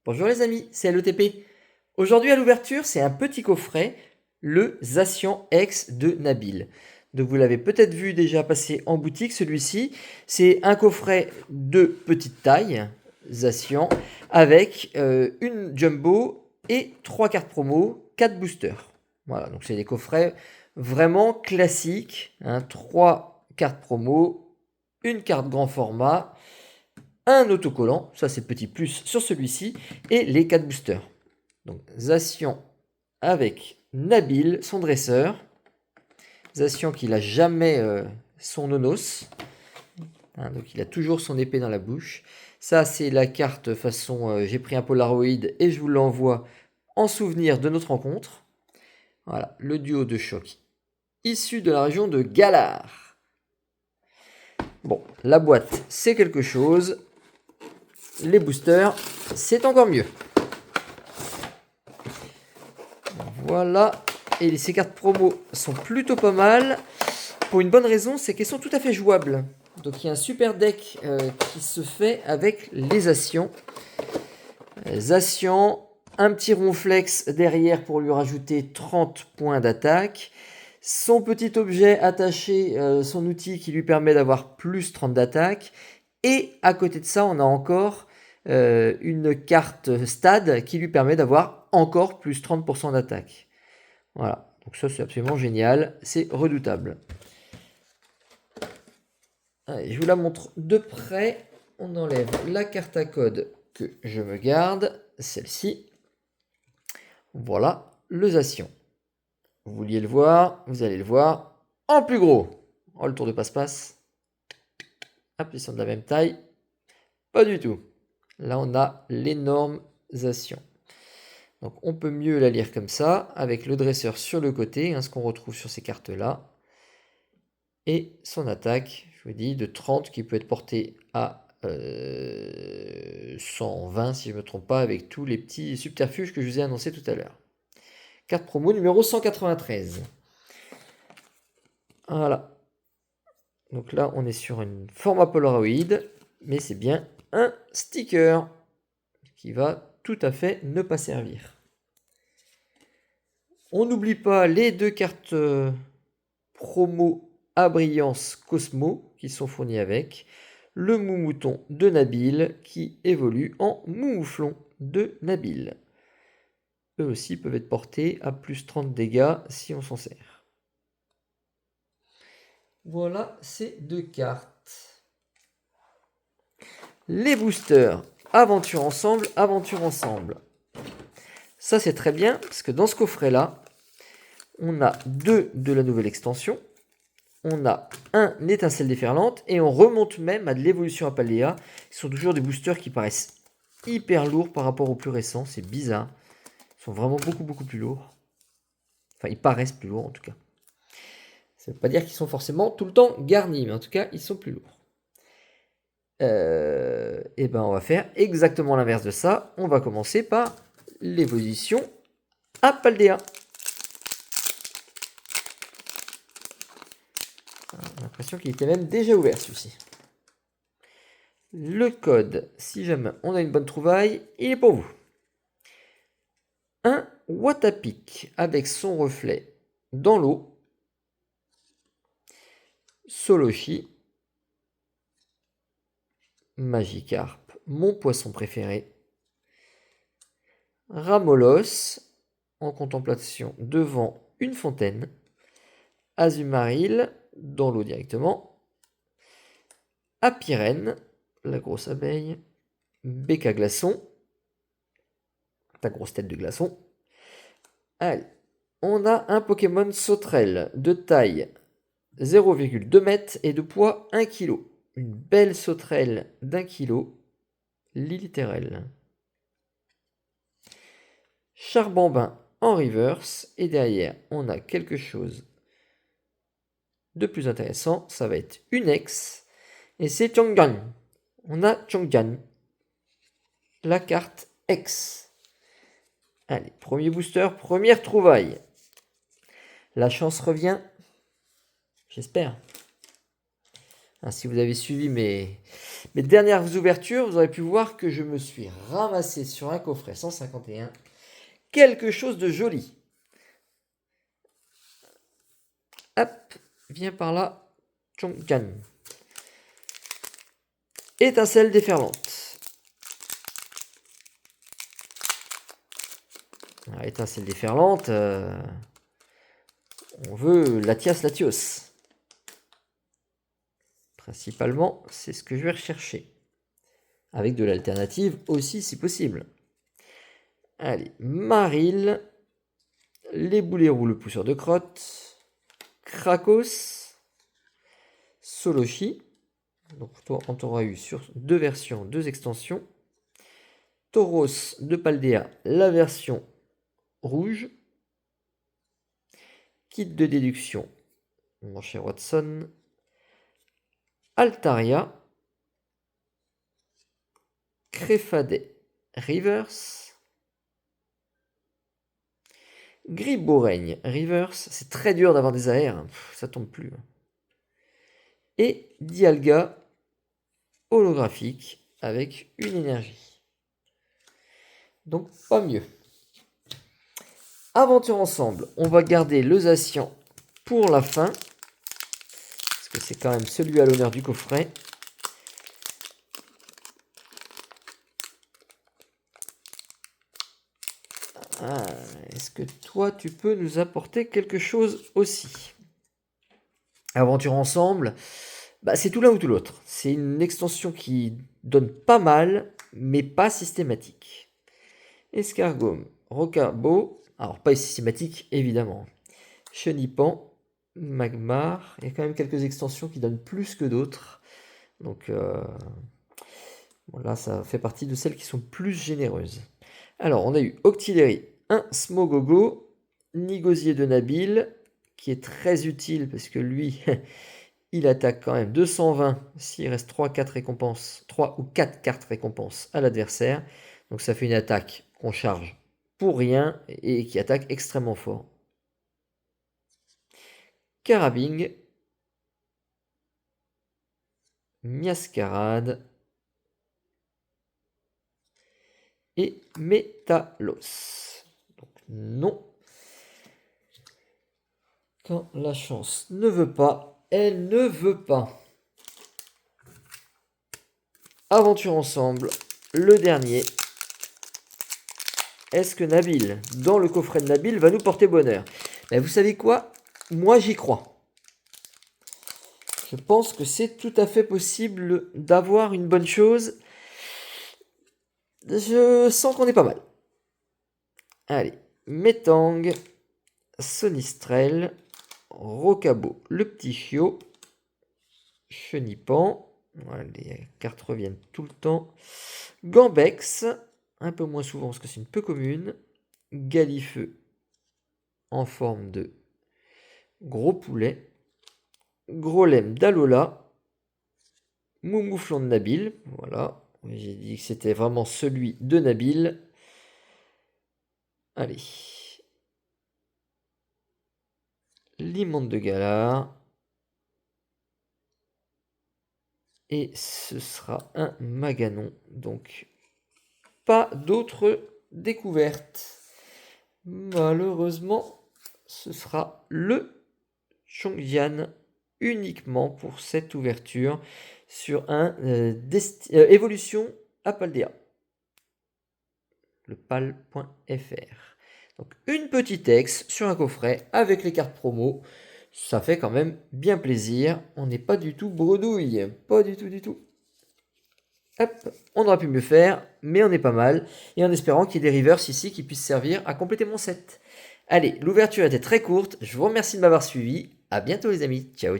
Bonjour les amis, c'est LETP. Aujourd'hui à l'ouverture, c'est un petit coffret, le Zacian X de Nabil. Donc vous l'avez peut-être vu déjà passer en boutique celui-ci. C'est un coffret de petite taille, Zacian, avec une jumbo et 3 cartes promo, 4 boosters. Voilà, donc c'est des coffrets vraiment classiques, 3 cartes promo, une carte grand format, un autocollant, ça c'est le petit plus sur celui-ci, et les 4 boosters. Donc Zacian avec Nabil, son dresseur. Zacian qui n'a jamais son nonos. Donc il a toujours son épée dans la bouche. Ça c'est la carte façon j'ai pris un Polaroid et je vous l'envoie en souvenir de notre rencontre. Voilà, le duo de choc issu de la région de Galar. Bon, la boîte c'est quelque chose. Les boosters, c'est encore mieux. Voilà. Et ces cartes promo sont plutôt pas mal. Pour une bonne raison, c'est qu'elles sont tout à fait jouables. Donc il y a un super deck qui se fait avec les Zacian. Zacian, un petit ronflex derrière pour lui rajouter 30 points d'attaque. Son petit objet attaché, son outil qui lui permet d'avoir plus 30 d'attaque. Et à côté de ça, on a encore une carte stade qui lui permet d'avoir encore plus 30% d'attaque. Voilà, donc ça c'est absolument génial, c'est redoutable. Allez, je vous la montre de près. On enlève la carte à code que je me garde, celle-ci. Voilà, le Zacian. Vous vouliez le voir, vous allez le voir en plus gros. Oh, le tour de passe-passe. Hop, ils sont de la même taille. Pas du tout. Là, on a l'énorme Zacian. Donc, on peut mieux la lire comme ça, avec le dresseur sur le côté, ce qu'on retrouve sur ces cartes-là. Et son attaque, je vous dis, de 30 qui peut être portée à 120 si je ne me trompe pas, avec tous les petits subterfuges que je vous ai annoncés tout à l'heure. Carte promo numéro 193. Voilà. Donc là, on est sur un format Polaroid, mais c'est bien un sticker qui va tout à fait ne pas servir. On n'oublie pas les deux cartes promo à brillance Cosmo qui sont fournies avec. Le moumouton de Nabil qui évolue en moumouflon de Nabil. Eux aussi peuvent être portés à plus 30 dégâts si on s'en sert. Voilà ces deux cartes. Les boosters, aventure ensemble, aventure ensemble. Ça c'est très bien parce que dans ce coffret là, on a deux de la nouvelle extension. On a un étincelle déferlante et on remonte même à de l'évolution Apaldea. Ce sont toujours des boosters qui paraissent hyper lourds par rapport aux plus récents. C'est bizarre. Ils sont vraiment beaucoup plus lourds. Enfin, ils paraissent plus lourds en tout cas. Ça ne veut pas dire qu'ils sont forcément tout le temps garnis, mais en tout cas, ils sont plus lourds. Et ben, on va faire exactement l'inverse de ça. On va commencer par l'évolution Apaldea. J'ai l'impression qu'il était même déjà ouvert celui-ci. Le code, si jamais on a une bonne trouvaille, il est pour vous. Un Watapic avec son reflet dans l'eau. Soloshi. Magikarp, mon poisson préféré. Ramolos, en contemplation devant une fontaine. Azumaril, dans l'eau directement. Apirène, la grosse abeille. Béca glaçon, ta grosse tête de glaçon. Allez, on a un Pokémon sauterelle de taille 0,2 m et de poids 1 kg. Une belle sauterelle d'1 kg, Lilithérel. Charbambin en reverse, et derrière on a quelque chose de plus intéressant, ça va être une ex, et c'est Chongjan. On a Chongjan, la carte ex. Allez, premier booster, première trouvaille. La chance revient, j'espère. Si vous avez suivi mes dernières ouvertures, vous aurez pu voir que je me suis ramassé sur un coffret 151 quelque chose de joli. Hop, viens par là, Chongjian. Étincelle déferlante. Alors, étincelle déferlante, on veut Latios. Principalement, c'est ce que je vais rechercher. Avec de l'alternative aussi, si possible. Allez, Maril, les boulets roux, le pousseur de crotte, Krakos, Soloshi. Donc toi, on t'aura eu sur 2 versions, 2 extensions. Tauros de Paldea, la version rouge. Kit de déduction, mon cher Watson. Altaria, Créfadet Reverse, Gribouraigne Reverse, c'est très dur d'avoir des AR, hein. Ça tombe plus. Et Dialga holographique avec une énergie. Donc pas mieux. Aventure ensemble, on va garder le Zacian pour la fin, parce que c'est quand même celui à l'honneur du coffret. Est-ce que toi, tu peux nous apporter quelque chose aussi? Aventure ensemble, c'est tout l'un ou tout l'autre. C'est une extension qui donne pas mal, mais pas systématique. Escargot, Rocabo, alors pas systématique évidemment. Chenipan, Magmar, il y a quand même quelques extensions qui donnent plus que d'autres. Donc là, ça fait partie de celles qui sont plus généreuses. Alors, on a eu Octillery, un Smogogo, Nigosier de Nabil, qui est très utile parce que lui, il attaque quand même 220 s'il reste 3 ou 4 cartes récompenses à l'adversaire. Donc ça fait une attaque qu'on charge pour rien et qui attaque extrêmement fort. Carabing, Miascarade et Métalos. Donc non. Quand la chance ne veut pas, elle ne veut pas. Aventure ensemble, le dernier. Est-ce que Nabil, dans le coffret de Nabil, va nous porter bonheur? Vous savez quoi? Moi, j'y crois. Je pense que c'est tout à fait possible d'avoir une bonne chose. Je sens qu'on est pas mal. Allez, Metang, Sonistrel, Rocabo, le petit chiot, Chenipan, voilà, les cartes reviennent tout le temps, Gambex, un peu moins souvent parce que c'est une peu commune, Galifeu en forme de gros poulet, Grolem d'Alola, Moumouflon de Nabil, voilà, j'ai dit que c'était vraiment celui de Nabil. Allez. Limande de Galar. Et ce sera un Maganon. Donc, pas d'autres découvertes. Malheureusement, ce sera le Chongjian uniquement pour cette ouverture sur un évolution à Paldea. Le pal.fr. Donc une petite ex sur un coffret avec les cartes promo. Ça fait quand même bien plaisir. On n'est pas du tout bredouille. Pas du tout. Hop, on aurait pu mieux faire, mais on est pas mal. Et en espérant qu'il y ait des reverse ici qui puissent servir à compléter mon set. Allez, l'ouverture était très courte. Je vous remercie de m'avoir suivi. À bientôt les amis. Ciao.